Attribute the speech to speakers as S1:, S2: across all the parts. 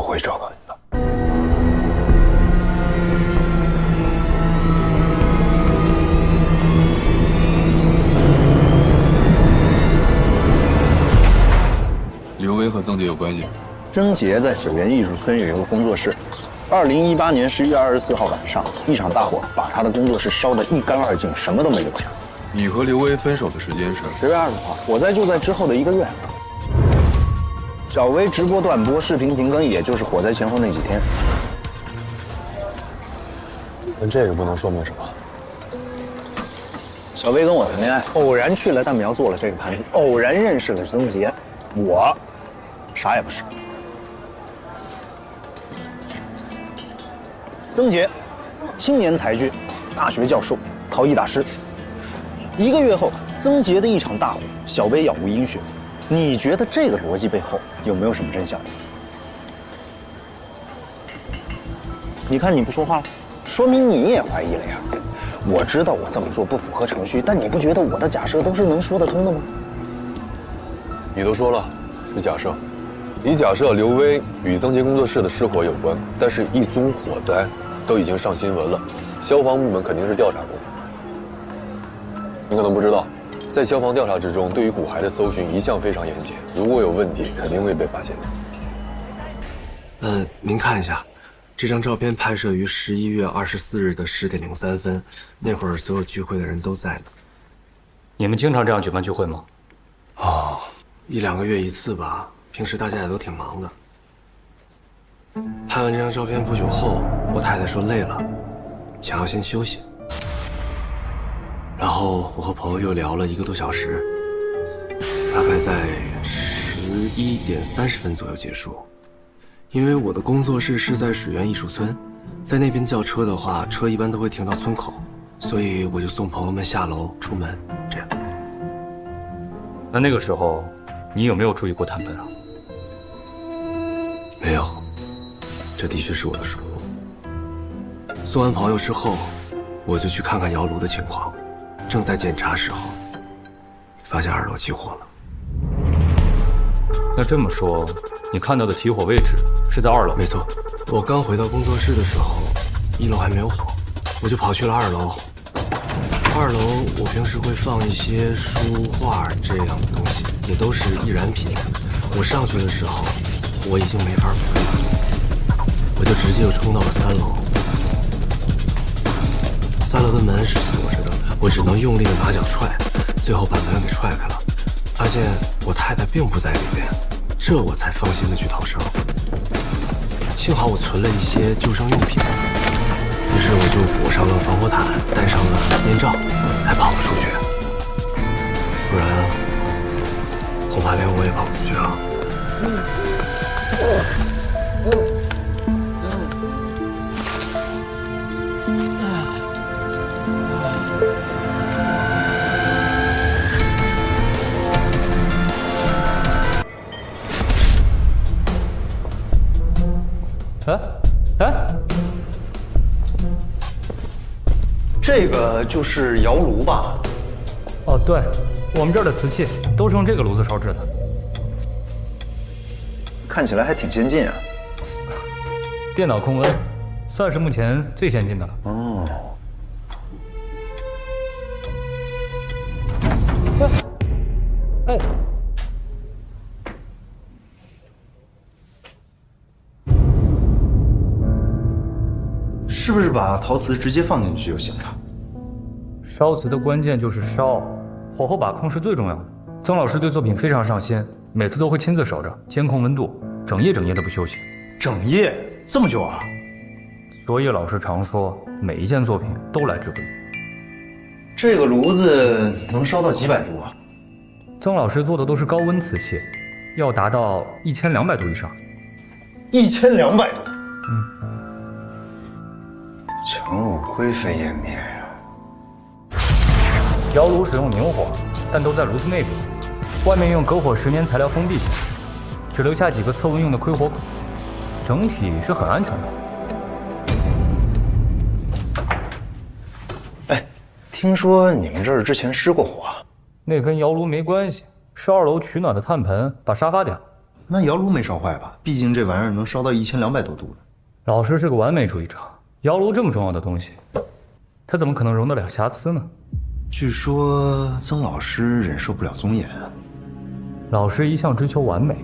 S1: 会找到你的。
S2: 刘威和曾杰有关系？
S3: 曾杰在水源艺术村有一个工作室。2018年11月24号晚上，一场大火把他的工作室烧得一干二净，什么都没留下。
S2: 你和刘威分手的时间是
S3: 10月20号，我在就在之后的1个月。小薇直播断播，视频停更，也就是火灾前后那几天。
S1: 但这个不能说明什么。
S3: 小薇跟我谈恋爱，偶然去了蛋苗做了这个盘子，偶然认识了曾杰，我啥也不是。曾杰，青年才俊，大学教授，陶艺大师。1个月后，曾杰的一场大火，小薇杳无音讯。你觉得这个逻辑背后有没有什么真相？你看你不说话了，说明你也怀疑了呀。我知道我这么做不符合程序，但你不觉得我的假设都是能说得通的吗？
S1: 你都说了，是假设。你假设刘威与曾杰工作室的失火有关，但是一宗火灾都已经上新闻了，消防部门肯定是调查过的。你可能不知道，在消防调查之中，对于骨骸的搜寻一向非常严谨，如果有问题，肯定会被发现。
S4: 您看一下，这张照片拍摄于11月24日的10点03分，那会儿所有聚会的人都在呢。
S5: 你们经常这样举办聚会吗？
S4: 哦，1、2个月一次吧，平时大家也都挺忙的。拍完这张照片不久后，我太太说累了，想要先休息。然后我和朋友又聊了1个多小时，大概在11点30分左右结束。因为我的工作室是在水源艺术村，在那边叫车的话，车一般都会停到村口，所以我就送朋友们下楼出门，这样。
S5: 那个时候，你有没有注意过炭盆啊？
S4: 没有，这的确是我的疏忽。送完朋友之后，我就去看看窑炉的情况。正在检查时候，发现2楼起火了。
S5: 那这么说，你看到的起火位置是在2楼？
S4: 没错，我刚回到工作室的时候，1楼还没有火，我就跑去了2楼。2楼我平时会放一些书画这样的东西，也都是易燃品。我上去的时候，火已经没法扑了，我就直接又冲到了3楼。3楼的门是锁着的，我只能用力的拿脚踹，最后把门给踹开了，发现我太太并不在里边，这我才放心的去逃生。幸好我存了一些救生用品，于是我就裹上了防火毯，戴上了面罩，才跑了出去。不然，恐怕连我也跑不出去了。
S3: 这个就是窑炉吧？
S5: 哦，对，我们这儿的瓷器都是用这个炉子烧制的。
S3: 看起来还挺先进啊。
S5: 电脑控温，算是目前最先进的了。
S3: 哦。
S5: 哎。
S6: 是不是把陶瓷直接放进去就行了？
S5: 烧瓷的关键就是烧，火候把控是最重要的。曾老师对作品非常上心，每次都会亲自守着，监控温度，整夜的不休息。
S6: 整夜这么久啊？
S5: 所以老师常说，每一件作品都来之不易。
S6: 这个炉子能烧到几百度啊？
S5: 曾老师做的都是高温瓷器，要达到1200度以上。
S6: 1200度？
S3: 强弩灰飞烟灭呀！
S5: 窑炉使用明火，但都在炉子内部，外面用隔火石棉材料封闭起来，只留下几个测温用的窥火口，整体是很安全的。
S3: 哎，听说你们这儿之前失过火啊？
S5: 那跟窑炉没关系，是2楼取暖的炭盆把沙发点。
S6: 那窑炉没烧坏吧？毕竟这玩意儿能烧到1200多度呢。
S5: 老师是个完美主义者，窑炉这么重要的东西，他怎么可能容得了瑕疵呢？
S6: 据说曾老师忍受不了宗严啊。
S5: 老师一向追求完美，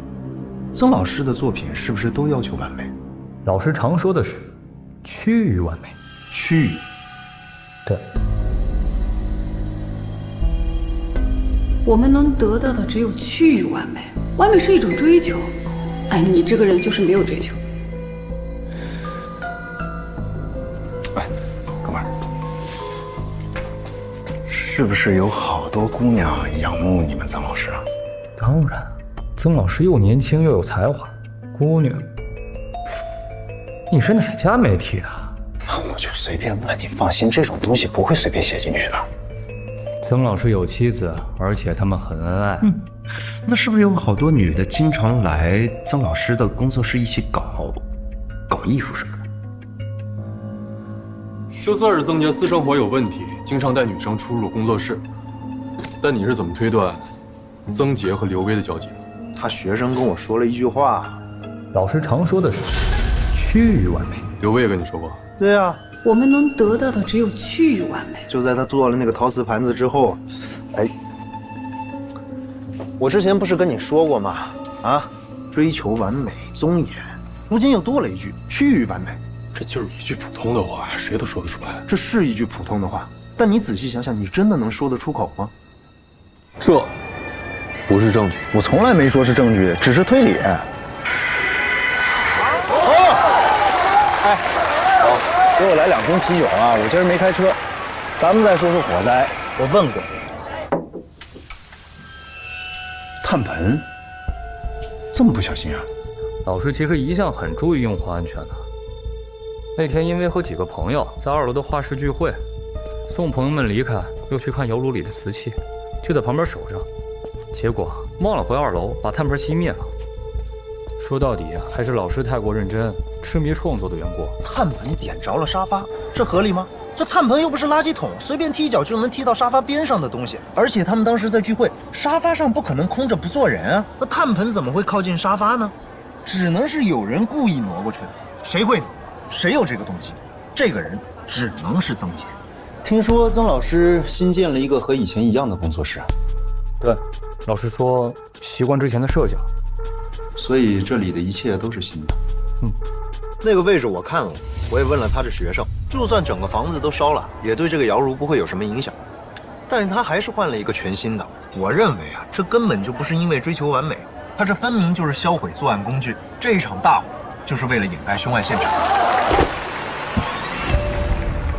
S6: 曾老师的作品是不是都要求完美？
S5: 老师常说的是趋于完美。
S6: 趋于。
S5: 对。
S7: 我们能得到的只有趋于完美，完美是一种追求。哎，你这个人就是没有追求。
S6: 哎，哥们儿，是不是有好多姑娘仰慕你们曾老师啊？
S5: 当然，曾老师又年轻又有才华，姑娘，你是哪家媒体的？
S3: 我就随便问，你放心，这种东西不会随便写进去的。
S5: 曾老师有妻子，而且他们很恩爱。
S6: 那是不是有好多女的经常来曾老师的工作室一起搞艺术什么的？
S2: 就算是曾杰私生活有问题，经常带女生出入工作室，但你是怎么推断曾杰和刘威的交集的？
S3: 他学生跟我说了一句话，
S5: 老师常说的是趋于完美。
S2: 刘威也跟你说过？
S3: 对啊，
S7: 我们能得到的只有趋于完美。
S3: 就在他做了那个陶瓷盘子之后，哎，我之前不是跟你说过吗？啊，追求完美宗严，如今又多了一句趋于完美。
S1: 这就是一句普通的话，谁都说得出来。
S3: 这是一句普通的话，但你仔细想想，你真的能说得出口吗？
S1: 这不是证据。
S3: 我从来没说是证据，只是推理。哎，好，给我来2瓶啤酒啊！我今儿没开车。咱们再说说火灾，我问过你，
S6: 炭盆，这么不小心啊？
S5: 老师其实一向很注意用户安全的。那天因为和几个朋友在2楼的画室聚会，送朋友们离开，又去看窑炉里的瓷器，就在旁边守着，结果忘了回2楼把炭盆熄灭了。说到底还是老师太过认真，痴迷创作的缘故。
S3: 炭盆点着了沙发，这合理吗？这炭盆又不是垃圾桶，随便踢脚就能踢到沙发边上的东西。而且他们当时在聚会，沙发上不可能空着不坐人啊，那炭盆怎么会靠近沙发呢？只能是有人故意挪过去的。谁会挪？谁有这个动机？这个人只能是曾杰。
S6: 听说曾老师新建了一个和以前一样的工作室啊？
S5: 对，老师说习惯之前的设计了。
S6: 所以这里的一切都是新的。
S3: 那个位置我看了，我也问了他的学生，就算整个房子都烧了，也对这个窑炉不会有什么影响。但是他还是换了一个全新的。我认为啊，这根本就不是因为追求完美，他这分明就是销毁作案工具。这一场大火就是为了掩盖凶案现场。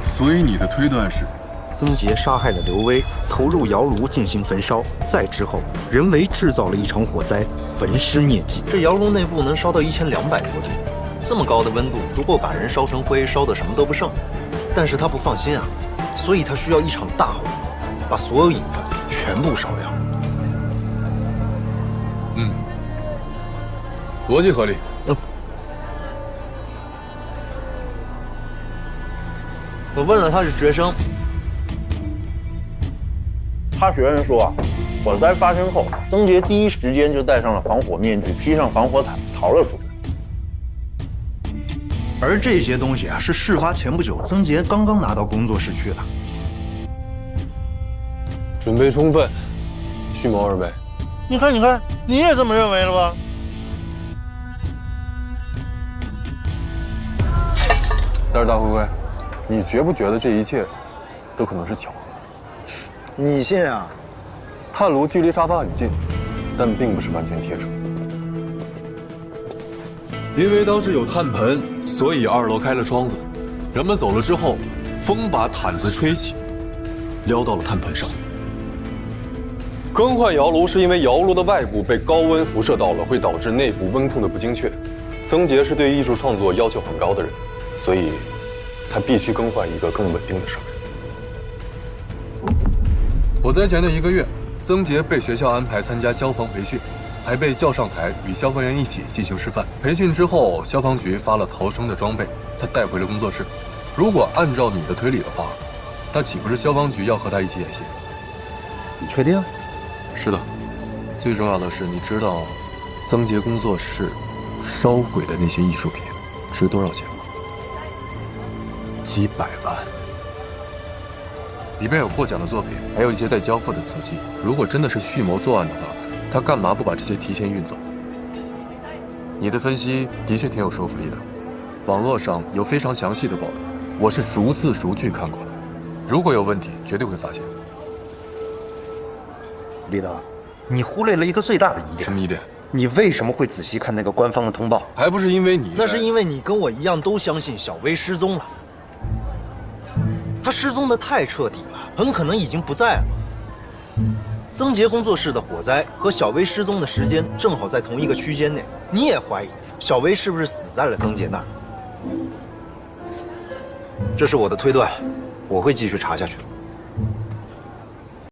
S2: 所以你的推断是，
S3: 曾杰杀害了刘威，投入窑炉进行焚烧，再之后人为制造了一场火灾，焚尸灭迹。这窑炉内部能烧到1200多度，这么高的温度足够把人烧成灰，烧得什么都不剩。但是他不放心啊，所以他需要一场大火，把所有隐患全部烧掉。
S2: 逻辑合理。
S3: 我问了他是学生，他学生说啊，火灾发生后，曾杰第一时间就戴上了防火面具，披上防火毯逃了出去。而这些东西啊，是事发前不久，曾杰刚刚拿到工作室去的。
S1: 准备充分，蓄谋而为。
S3: 你看，你也这么认为了吧？
S1: 但是大灰灰，你觉不觉得这一切都可能是巧合？
S3: 你信啊？
S1: 炭炉距离沙发很近，但并不是完全贴着。因为当时有炭盆，所以2楼开了窗子。人们走了之后，风把毯子吹起，撩到了炭盆上。更换窑炉是因为窑炉的外部被高温辐射到了，会导致内部温控的不精确。曾杰是对艺术创作要求很高的人，所以他必须更换一个更稳定的设备。火灾前的1个月，曾杰被学校安排参加消防培训，还被叫上台与消防员一起进行示范。培训之后，消防局发了逃生的装备，他带回了工作室。如果按照你的推理的话，那岂不是消防局要和他一起演戏？
S3: 你确定？
S1: 是的，最重要的是，你知道
S2: 曾杰工作室烧毁的那些艺术品值多少钱吗？几百万。里边有获奖的作品，还有一些待交付的瓷器。如果真的是蓄谋作案的话，他干嘛不把这些提前运走？你的分析的确挺有说服力的，网络上有非常详细的报道，我是逐字逐句看过的。如果有问题，绝对会发现。
S6: 李德，你忽略了一个最大的疑点。
S2: 什么疑点？
S6: 你为什么会仔细看那个官方的通报？
S2: 还不是因为你？
S3: 那是因为你跟我一样都相信小薇失踪了。她失踪的太彻底了，很可能已经不在了。曾杰工作室的火灾和小薇失踪的时间正好在同一个区间内，你也怀疑小薇是不是死在了曾杰那儿？这是我的推断，我会继续查下去。